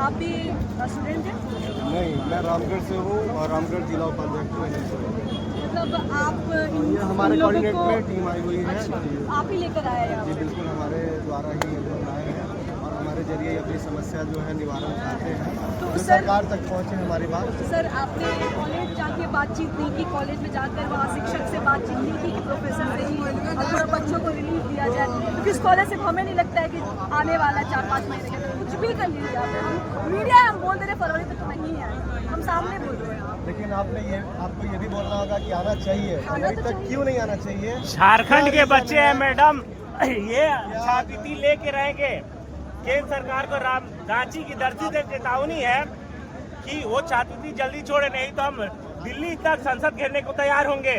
आप भी स्टूडेंट हैं? नहीं, मैं रामगढ़ से हूँ और रामगढ़ जिला उपाध्यक्ष हूँ। मतलब आप ये हमारे लोगों कोऑर्डिनेट को में टीम आई हुई है। अच्छा, जी आप ही लेकर आए हैं जी, बिल्कुल हमारे द्वारा ही ये लोग आए हैं और हमारे जरिए अपनी समस्या जो है निवारण चाहते हैं, तो जो सर- सरकार तक पहुँचे हमारी बात। सर आपने कॉलेज जाके बातचीत नहीं की, कॉलेज में जाकर वहाँ शिक्षक से बातचीत नहीं की कि प्रोफेसर से ही और थोड़ा बच्चों को रिलीफ दिया जाए, क्योंकि स्कॉलरशिप हमें नहीं लगता है कि आने वाला 4-5 महीने के अंदर कुछ भी कर लीजिए आप। हम मीडिया हम बोल दे रहे फरवरी तक तो नहीं है, हम सामने बोल रहे हैं। लेकिन आपको ये भी बोलना होगा कि आना चाहिए, फरवरी तक क्यों नहीं आना चाहिए? झारखंड के बच्चे हैं मैडम, ये छात्रवृत्ति लेके रहेंगे। केंद्र सरकार को रांची की धरती से चेतावनी है कि वो छात्रवृत्ति जल्दी छोड़े, नहीं तो हम दिल्ली तक संसद घेरने को तैयार होंगे।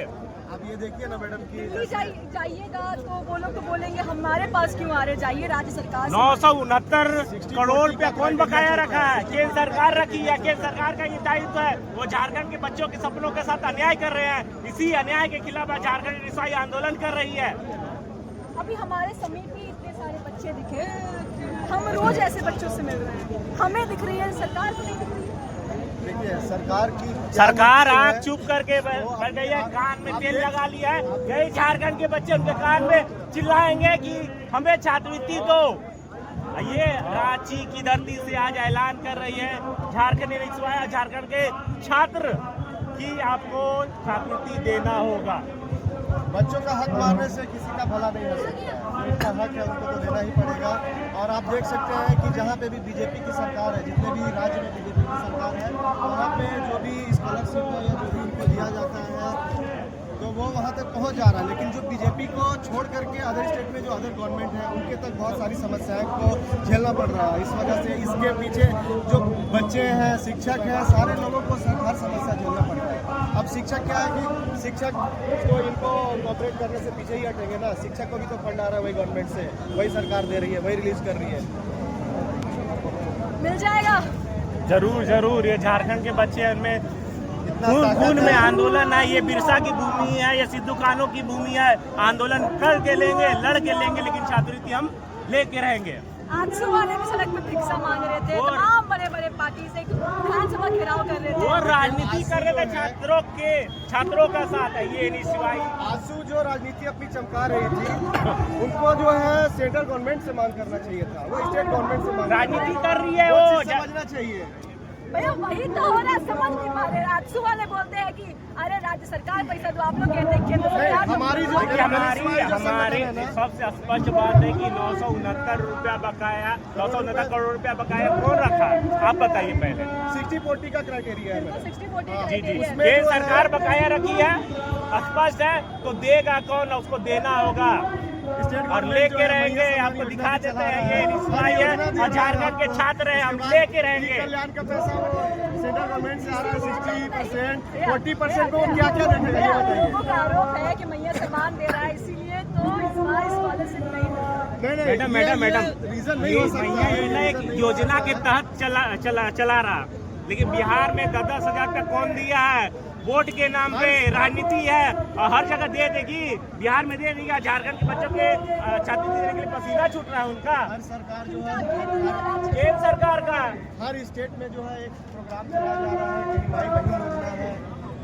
अब ये देखिए ना मैडम कि दिल्ली जाइएगा तो वो लोग तो बोलेंगे हमारे पास क्यों आ रहे, जाइए राज्य सरकार से। 969 करोड़ रुपया कौन बकाया रखा है? केंद्र सरकार रखी है, केंद्र सरकार का ये दायित्व है। वो झारखंड के बच्चों के सपनों के साथ अन्याय कर रहे हैं। इसी अन्याय के खिलाफ झारखंड रिसाई आंदोलन कर रही है। अभी हमारे समीप ही इतने सारे बच्चे दिखे, हम रोज ऐसे बच्चों से मिल रहे हैं, हमें दिख रही है, सरकार को नहीं दिख रही है। देखिए सरकार आँख चुप करके बैठ गई है, कान में तेल लगा लिया है। यही झारखंड के बच्चे उनके कान में चिल्लाएंगे कि हमें छात्रवृत्ति दो। ये रांची की धरती से आज ऐलान कर रही है झारखंड के छात्र कि आपको छात्रवृत्ति देना होगा। बच्चों का हक मारने से किसी का भला नहीं हो सकता, उनका हक है, उनको तो देना ही पड़ेगा। और आप देख सकते हैं कि जहाँ पे भी बीजेपी की सरकार है, जितने भी राज्य में बीजेपी की सरकार है, वहाँ पे जो भी स्कॉलरशिप है या जो भी उनको दिया जाता है तो वो वहाँ तक पहुँच जा रहा है। लेकिन जो बीजेपी को छोड़ करके अदर स्टेट में जो अदर गवर्नमेंट है उनके तक बहुत सारी समस्याएं को झेलना पड़ रहा है। इस वजह से इसके पीछे जो बच्चे हैं, शिक्षक हैं, सारे लोगों को हर समस्या झेलना पड़ रहा है। अब शिक्षक क्या है कि शिक्षक तो इनको कॉपरेट करने से पीछे ही हटेंगे ना। शिक्षक को भी तो फंड आ रहा है वही गवर्नमेंट से, वही सरकार दे रही है, वही रिलीज कर रही है। मिल जाएगा जरूर ये झारखंड के बच्चे हैं, उनमें खून में आंदोलन है। ये बिरसा की भूमि है, ये सिद्धू कान्हू की भूमि है। आंदोलन करके लेंगे, लड़ के लेंगे, लेकिन छात्रवृत्ति हम लेके रहेंगे। आजसू वाले भी सड़क में भिक्षा मांग रहे थे, तमाम बड़े पार्टी से विधानसभा घेराव कर रहे थे, वो राजनीति कर रहे थे छात्रों का साथ है। ये नहीं सिवाय आजसू जो राजनीति अपनी चमका रही थी उनको जो है सेंट्रल गवर्नमेंट से मांग करना चाहिए था, वो स्टेट गवर्नमेंट से मांग राजनीति कर रही है, वो समझना चाहिए। भैया वही तो हो रहा, समझ नहीं पा रहे। आजसू वाले बोलते हैं कि अरे राज्य सरकार पैसा दो, आप लोग कहते हैं केंद्र सरकार। हमारी सबसे स्पष्ट बात है कि 969 रुपया बकाया, 969 करोड़ रुपया बकाया कौन रखा है? आप बताइए पहले। 60-40 का क्राइटेरिया है। 60-40 जी केंद्र सरकार बकाया रखी है, स्पष्ट है, तो देगा कौन? उसको देना होगा और लेके रहेंगे। आपको दिखा देते हैं, ये रिश्वाई है और झारखंड के छात्र हैं, हम लेके रहेंगे। कल्याण का पैसा वो सेंट्रल गवर्नमेंट से आ रहा है 60%, 40% को क्या क्या देखेगा ये बताइए। लोगों का आरोप है कि मैया सम्मान दे रहा है, इसीलिए तो इस बार स्कॉलरशिप नहीं मिल रहा। मैडम रीजन नहीं ये हो सकता मैया योजना एक योजना के तहत चला रहा, लेकिन बिहार में 10-10 हजार रुपया कौन दिया है? वोट के नाम पे राजनीति है और हर जगह दे देगी। बिहार में दे देगा, झारखंड के बच्चों के छात्रवृत्ति देने के लिए पसीना छूट रहा है उनका। हर सरकार जो है केंद्र सरकार का हर स्टेट में जो है एक प्रोग्राम चलाया जा रहा है, कहीं माई बहन योजना है,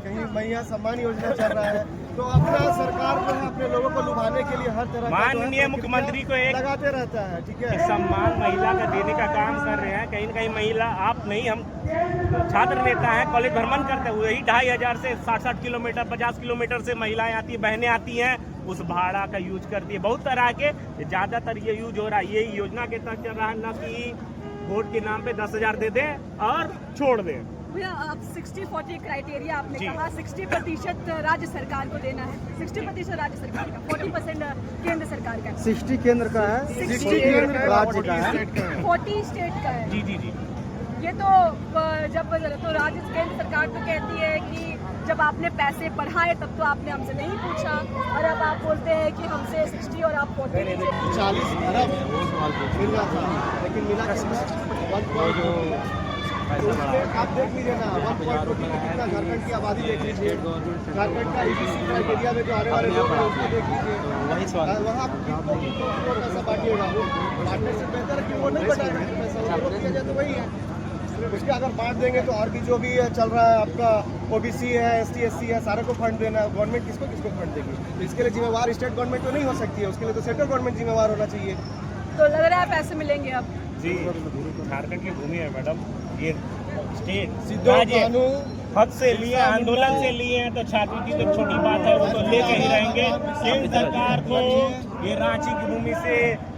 कहीं मैया सम्मान योजना चल रहा है। तो अपना सरकार जो है अपने लोगों को लुभाने के लिए हर तरह का माननीय मुख्यमंत्री को एक लगाते रहता है। ठीक है, सम्मान महिला का देने का काम कर रहे हैं। कहीं न कहीं महिला, आप नहीं, हम छात्र नेता हैं, कॉलेज भ्रमण करते हुए ही 2500 से 60 किलोमीटर 50 किलोमीटर से महिलाएं आती हैं, बहनें आती हैं, उस भाड़ा का यूज करती है। बहुत तरह के ज्यादातर ये यूज हो रहा है, ये योजना के तहत चल रहा है, न कि वोट के नाम पे 10,000 दे दें और छोड़ दें। भैया आप 60-40 क्राइटेरिया आपने कहा, 60% राज्य सरकार को देना है, 60% राज्य सरकार का, 40% केंद्र सरकार का। 60 केंद्र का है, 60 केंद्र राज्य का है, 40 स्टेट का है। जी ये तो जब तो राज्य केंद्र सरकार तो कहती है कि जब आपने पैसे बढ़ाए तब तो आपने हमसे नहीं पूछा, और अब आप बोलते हैं कि हमसे 60 और आप 40। 40 अरब मिल रहा था, लेकिन मिला आप देख लीजिए ना, 1.2 कितना झारखंड की आबादी देख लीजिए, झारखंड का EBC क्राइटेरिया में जो आने वाले लोग हैं उसको देख लीजिए, वहाँ कितना पैसा बांटिएगा। बांटने से बेहतर है कि वो नहीं बटाएगा पैसा, वो दिया जाए तो वही है। उसके अगर बांट देंगे तो और भी जो भी चल रहा है आपका ओबीसी है, एसटी एससी है, सारे को फंड देना है, गवर्नमेंट किसको किसको फंड देगी? तो इसके लिए जिम्मेवार स्टेट गवर्नमेंट तो नहीं हो सकती है, उसके लिए तो सेंट्रल गवर्नमेंट जिम्मेवार होना चाहिए। तो लग रहा है पैसे मिलेंगे अब। जी, झारखंड की भूमि है मैडम, ये स्टेट सीधो कानू हक से लिए, आंदोलन से लिए हैं, तो छात्रों की तो छोटी बात है, वो तो लेके ही रहेंगे। केंद्र सरकार को ये रांची की भूमि से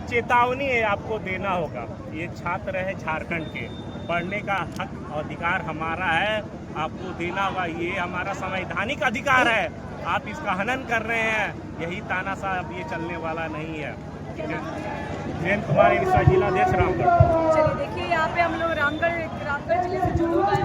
चेतावनी है, आपको देना होगा। ये छात्र है झारखंड के, पढ़ने का हक और अधिकार हमारा है, आपको देना होगा। ये हमारा संवैधानिक अधिकार है, आप इसका हनन कर रहे हैं। यही तानाशाह अब ये चलने वाला नहीं है। धीरेन्द्र कुमार, जिला अध्यक्ष, रामगढ़। चलिए देखिए, यहाँ पे हम लोग रामगढ़ जिले से जुड़े हुए हैं।